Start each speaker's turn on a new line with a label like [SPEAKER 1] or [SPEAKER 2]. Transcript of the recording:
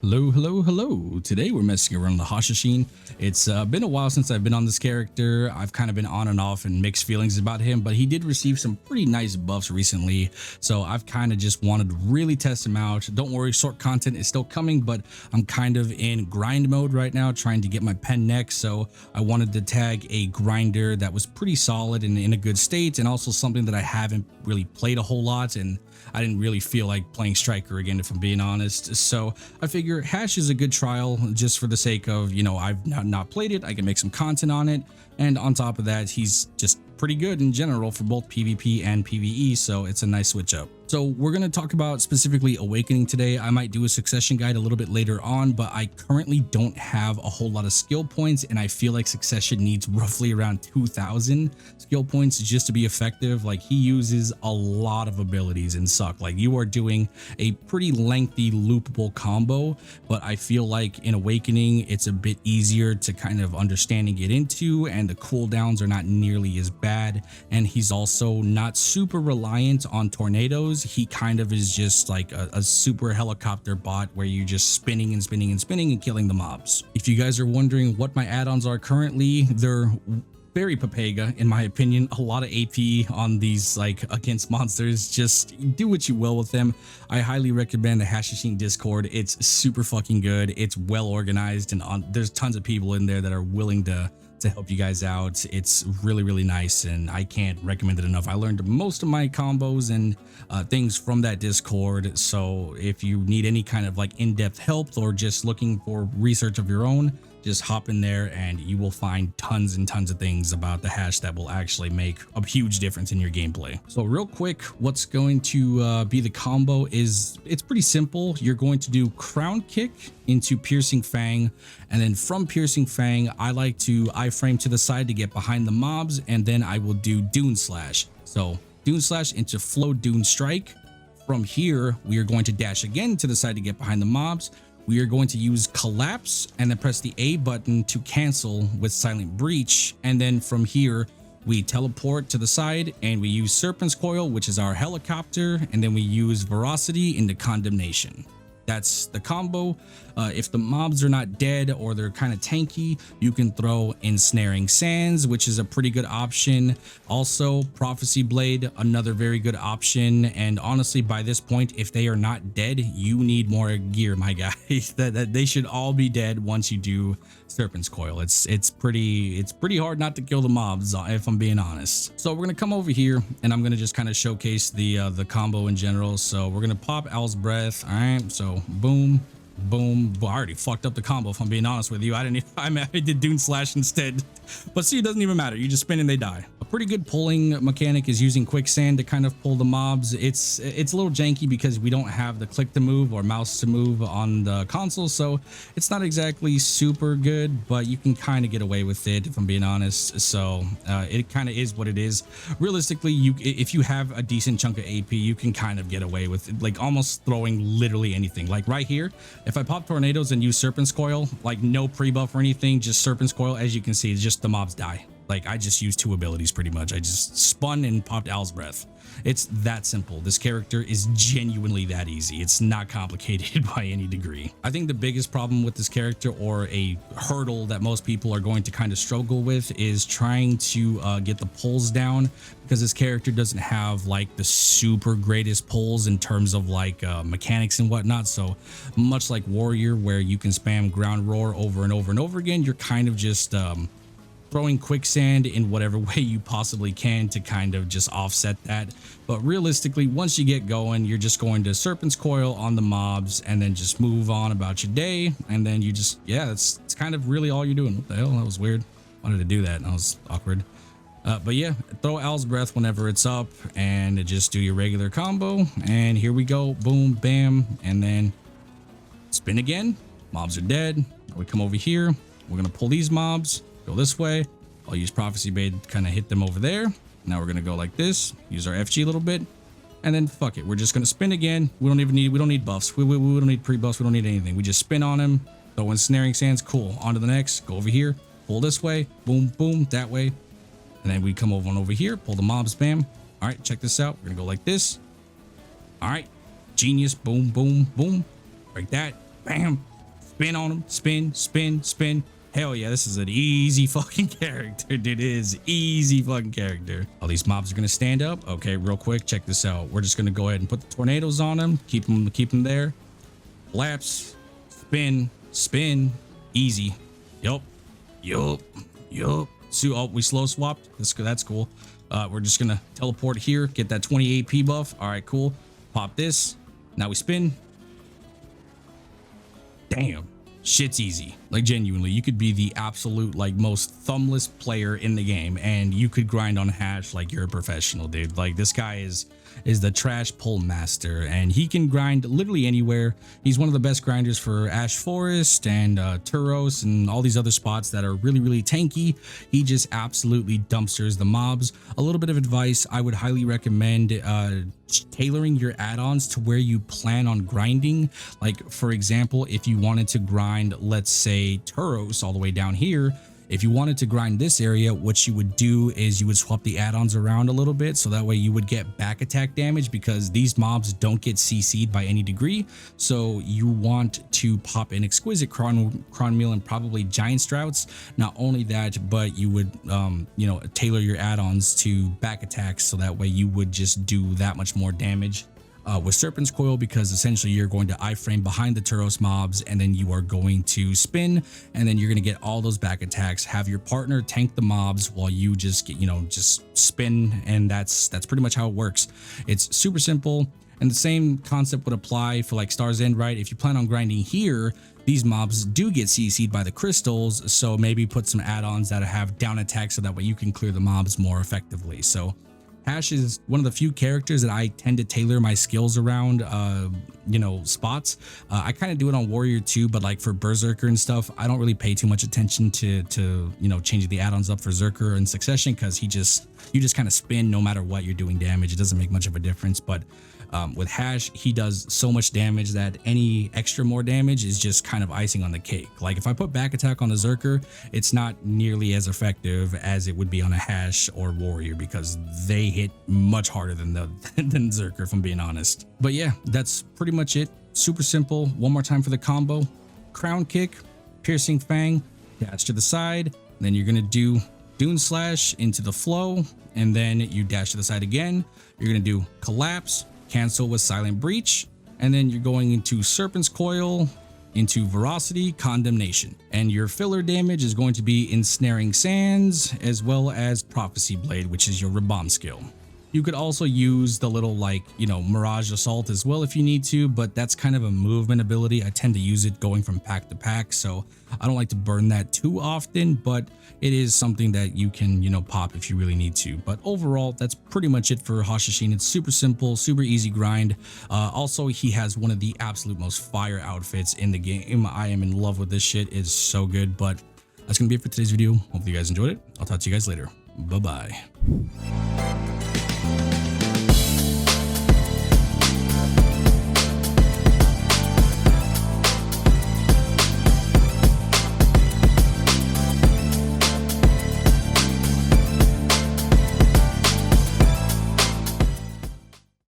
[SPEAKER 1] Hello, hello, hello. Today we're messing around the Hashashin. It's been a while since I've been on this character. I've kind of been on and off and mixed feelings about him, but he did receive some pretty nice buffs recently. So I've kind of just wanted to really test him out. Don't worry, short content is still coming, but I'm kind of in grind mode right now, trying to get my pen next. So I wanted to tag a grinder that was pretty solid and in a good state, and also something that I haven't really played a whole lot, and I didn't really feel like playing Striker again, if I'm being honest. So I figure Hash is a good trial just for the sake of, I've not played it. I can make some content on it. And on top of that, he's just pretty good in general for both PvP and PvE. So it's a nice switch up. So we're going to talk about specifically Awakening today. I might do a succession guide a little bit later on, but I currently don't have a whole lot of skill points, and I feel like succession needs roughly around 2,000 skill points just to be effective. Like, he uses a lot of abilities and suck. Like, you are doing a pretty lengthy loopable combo, but I feel like in Awakening it's a bit easier to kind of understand and get into, and the cooldowns are not nearly as bad, and he's also not super reliant on tornadoes. He kind of is just like a super helicopter bot where you're just spinning and spinning and spinning and killing the mobs. If you guys are wondering what my add-ons are currently, they're very Papega in my opinion. A lot of AP on these, like, against monsters. Just do what you will with them. I highly recommend the Hashashin Discord. It's super fucking good. It's well organized, and there's tons of people in there that are willing to help you guys out. It's really nice, and I can't recommend it enough. I learned most of my combos and things from that Discord. So if you need any kind of like in-depth help or just looking for research of your own, just hop in there and you will find tons and tons of things about the Hash that will actually make a huge difference in your gameplay. So real quick, what's going to be the combo is, it's pretty simple. You're going to do Crown Kick into Piercing Fang, and then from Piercing Fang, I like to iframe to the side to get behind the mobs, and then I will do Dune Slash. So Dune Slash into Flow Dune Strike. From here, we are going to dash again to the side to get behind the mobs. We are going to use Collapse and then press the A button to cancel with Silent Breach. And then from here, we teleport to the side and we use Serpent's Coil, which is our helicopter. And then we use Veracity into Condemnation. That's the combo. If the mobs are not dead or they're kind of tanky, you can throw Ensnaring Sands, which is a pretty good option. Also, Prophecy Blade, another very good option. And honestly, by this point, if they are not dead, you need more gear, my guy. that they should all be dead once you do Serpent's Coil. It's pretty hard not to kill the mobs, if I'm being honest. So we're gonna come over here and I'm gonna just kind of showcase the combo in general. So we're gonna pop Owl's Breath. All right, so boom, boom. Well, I already fucked up the combo, if I'm being honest with you. I did Dune Slash instead, but see, it doesn't even matter. You just spin and they die. A pretty good pulling mechanic is using Quicksand to kind of pull the mobs. It's a little janky because we don't have the click to move or mouse to move on the console, so it's not exactly super good, but you can kind of get away with it, if I'm being honest. So it kind of is what it is. Realistically, if you have a decent chunk of AP, you can kind of get away with it, like almost throwing literally anything. Like right here, if I pop Tornadoes and use Serpent's Coil, like no pre-buff or anything, just Serpent's Coil, as you can see, it's just the mobs die. Like, I just used two abilities pretty much. I just spun and popped Owl's Breath. It's that simple. This character is genuinely that easy. It's not complicated by any degree. I think the biggest problem with this character, or a hurdle that most people are going to kind of struggle with, is trying to get the pulls down, because this character doesn't have like the super greatest pulls in terms of like mechanics and whatnot. So much like Warrior, where you can spam Ground Roar over and over and over again, you're kind of just throwing Quicksand in whatever way you possibly can to kind of just offset that. But realistically, once you get going, you're just going to Serpent's Coil on the mobs and then just move on about your day. And then you just, yeah, it's kind of really all you're doing. What the hell? That was weird. Wanted to do that and that was awkward. But yeah, throw Owl's Breath whenever it's up and just do your regular combo. And here we go. Boom, bam. And then spin again. Mobs are dead. Now we come over here. We're going to pull these mobs. Go this way. I'll use Prophecy Blade to kind of hit them over there. Now we're gonna go like this, use our FG a little bit, and then fuck it, we're just gonna spin again. We don't need buffs. We don't need pre-buffs. We don't need anything. We just spin on him, throw Ensnaring Sands. Cool. On to the next. Go over here, pull this way, boom, boom, that way, and then we come over here, pull the mobs, bam. All right, check this out. We're gonna go like this. All right, genius. Boom, boom, boom. Break that. bam, spin on him, spin, spin, spin. Hell yeah, this is an easy fucking character, dude. It is easy fucking character. All these mobs are gonna stand up. Okay, real quick, check this out. We're just gonna go ahead and put the tornadoes on them, keep them there. Lapse, spin, spin, easy. Yup. So, oh, we slow swapped. That's cool. We're just gonna teleport here, get that 20 AP buff. All right, cool. Pop this. Now we spin. Damn. Shit's easy. Like, genuinely, you could be the absolute like most thumbless player in the game and you could grind on hash like you're a professional, dude. Like, this guy is the trash pull master and he can grind literally anywhere. He's one of the best grinders for Ash Forest and Turos and all these other spots that are really tanky. He just absolutely dumpsters the mobs. A little bit of advice, I would highly recommend tailoring your add-ons to where you plan on grinding. Like, for example, if you wanted to grind, let's say Turos all the way down here, if you wanted to grind this area, what you would do is you would swap the add-ons around a little bit, so that way you would get back attack damage because these mobs don't get CC'd by any degree. So you want to pop an exquisite cron meal and probably giant strouts. Not only that, but you would tailor your add-ons to back attacks, so that way you would just do that much more damage. With Serpent's Coil, because essentially you're going to iframe behind the Turos mobs and then you are going to spin and then you're going to get all those back attacks, have your partner tank the mobs while you just get, just spin, and that's pretty much how it works. It's super simple, and the same concept would apply for like Star's End, right? If you plan on grinding here, these mobs do get CC'd by the crystals, so maybe put some add-ons that have down attacks so that way you can clear the mobs more effectively. So Hash is one of the few characters that I tend to tailor my skills around, spots. I kind of do it on Warrior too, but like for Berserker and stuff, I don't really pay too much attention to changing the add-ons up for Zerker in Succession, because you just kind of spin no matter what you're doing damage. It doesn't make much of a difference. But with Hash, he does so much damage that any extra more damage is just kind of icing on the cake. Like, if I put back attack on the Zerker, it's not nearly as effective as it would be on a Hash or Warrior, because they hit much harder than than Zerker, if I'm being honest. But yeah, that's pretty much it. Super simple. One more time for the combo: Crown Kick, Piercing Fang, dash to the side, then you're gonna do Dune Slash into the flow, and then you dash to the side again. You're gonna do Collapse, cancel with Silent Breach, and then you're going into Serpent's Coil, into Veracity, Condemnation. And your filler damage is going to be Ensnaring Sands, as well as Prophecy Blade, which is your Rabam skill. You could also use the little Mirage Assault as well if you need to, but that's kind of a movement ability. I tend to use it going from pack to pack, so I don't like to burn that too often, but it is something that you can, pop if you really need to. But overall, that's pretty much it for Hashashin. It's super simple, super easy grind. Also, he has one of the absolute most fire outfits in the game. I am in love with this shit. It's so good. But that's gonna be it for today's video. Hopefully you guys enjoyed it. I'll talk to you guys later. Bye-bye.